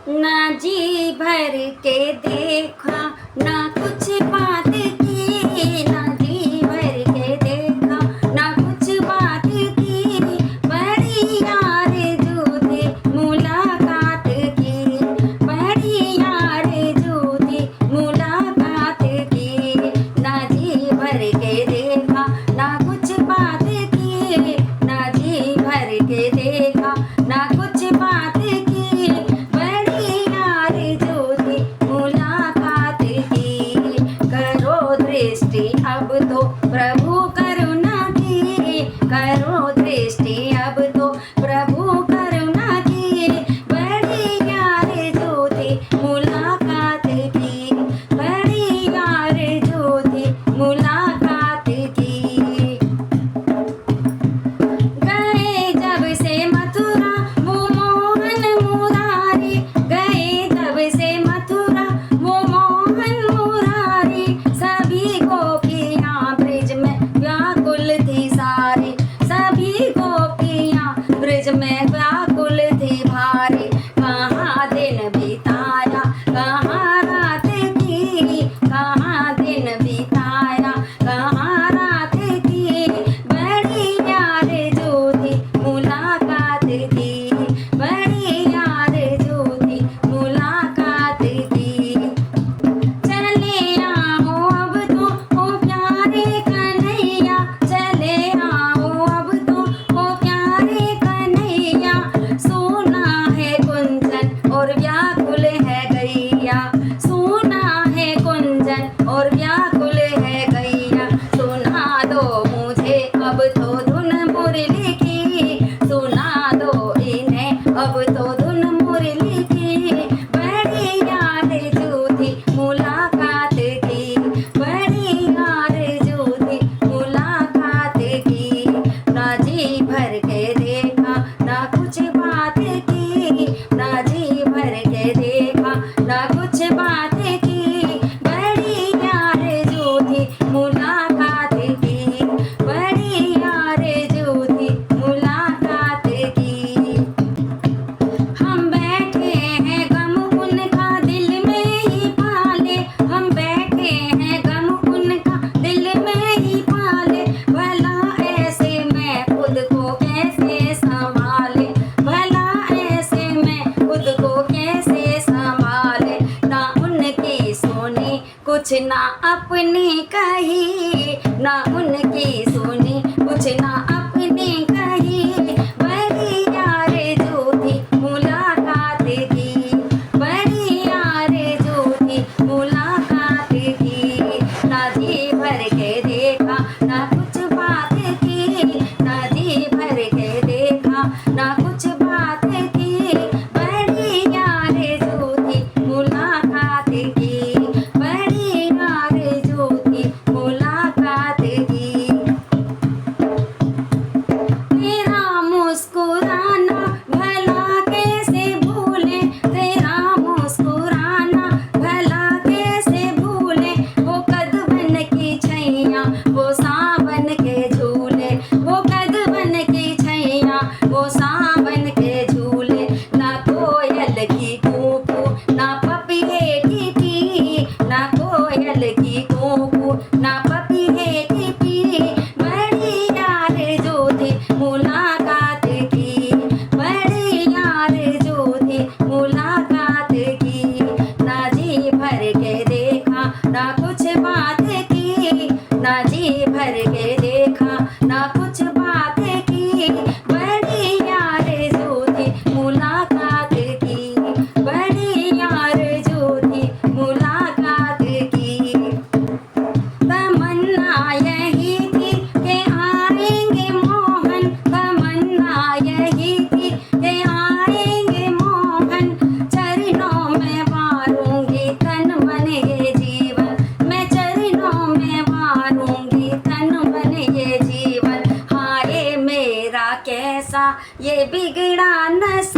ना जी भर के देखा, ना कुछ बात की, ना जी भर के देखा, ना कुछ बात की, बड़ी आरज़ू थी मुलाकात की, बड़ी आरज़ू थी मुलाकात की। ना जी भर के देखा, ना कुछ बात की, ना जी भर के देखा, ना कुछ बात की, बड़ी आरज़ू थी मुलाकात की। करो दृष्टि अब तो प्रभु करुणा की, करो दृष्टि अब तो प्रभु करुणा की, बड़ी आरज़ू थी मुलाकात की, बड़ी आरज़ू थी मुलाकात की। गए जब से मथुरा वो मोहन मुरारी, गए जब से मथुरा वो मोहन मुरारी, सभी गोपियाँ ब्रिज में व्याकुल थी सारी, सभी गोपियाँ ब्रिज में व्याकुल थी भारी। कहाँ दिन बिताया, कहाँ रात की, कहाँ दिन बिताया, कहाँ रात की, बड़ी आरज़ू थी मुलाकात की, बड़ी आरज़ू थी मुलाकात की। चले आओ अब तो ओ प्यारे कन्हैया, चले आओ अब तो ओ प्यारे कन्हैया, सोना है कुंजन और व्याकुल है गैया, सोना है कुंजन और व्याकुल है गैया। सुना दो मुझे अब तो धुन मुरली की, सुना दो इन्हें अब तो धुन मुरली की, बड़ी आरज़ू थी मुलाकात की, बड़ी आरज़ू थी मुलाकात की। ना जी भर के देखा, ना कुछ बात की, ना जी भर के देखा, ना कुछ बात की, बड़ी आरज़ू थी मुलाकात की, बड़ी आरज़ू थी मुलाकात की। हम बैठे हैं गम उनका दिल में ही पाले, हम बैठे हैं गम उनका दिल में ही पाले, भला ऐसे मैं खुद को कैसे संभाले, भला ऐसे मैं खुद को कैसे संभाले। ना उनकी सुनी कुछ ना अपनी कही, ना उनकी सुनी कुछ ना अपनी कही, बड़ी आरज़ू थी मुलाकात की, बड़ी आरज़ू थी मुलाकात की। ना जी भर के देखा, ना कुछ बात की, ना जी भर के देखा, ना कुछ बात की, बड़ी आरज़ू थी मुलाकात की, बड़ी आरज़ू थी मुलाकात की। तेरा मुस्कुराना भला कैसे भूले, तेरा मुस्कुराना भला कैसे भूले, वो कदबन की छैया वो सावन के झूले, वो कदबन की छैया वो सावन के झूले। ना कोयल की कूकू, ना पपीहे की पी, ना कोयल की कूकू, ना पपीहे की पी, बड़ी आरज़ू थी मुलाकात की, बड़ी आरज़ू थी मुलाकात की। ना जी भर के देखा, ना कुछ बात की, ना जी भर के देखा, ना कुछ बात की, बड़ी आरज़ू थी मुलाकात की, बड़ी आरज़ू थी मुलाकात की। तमन्ना यही थी कि आएंगे मोहन, तमन्ना यही थी कि आएंगे मोहन, चरणों में वारूंगी तन मन ये जीवन, मैं चरणों में वारूंगी तन मन ये जीवन। हाय मेरा कैसा ये बिगड़ा नसीब,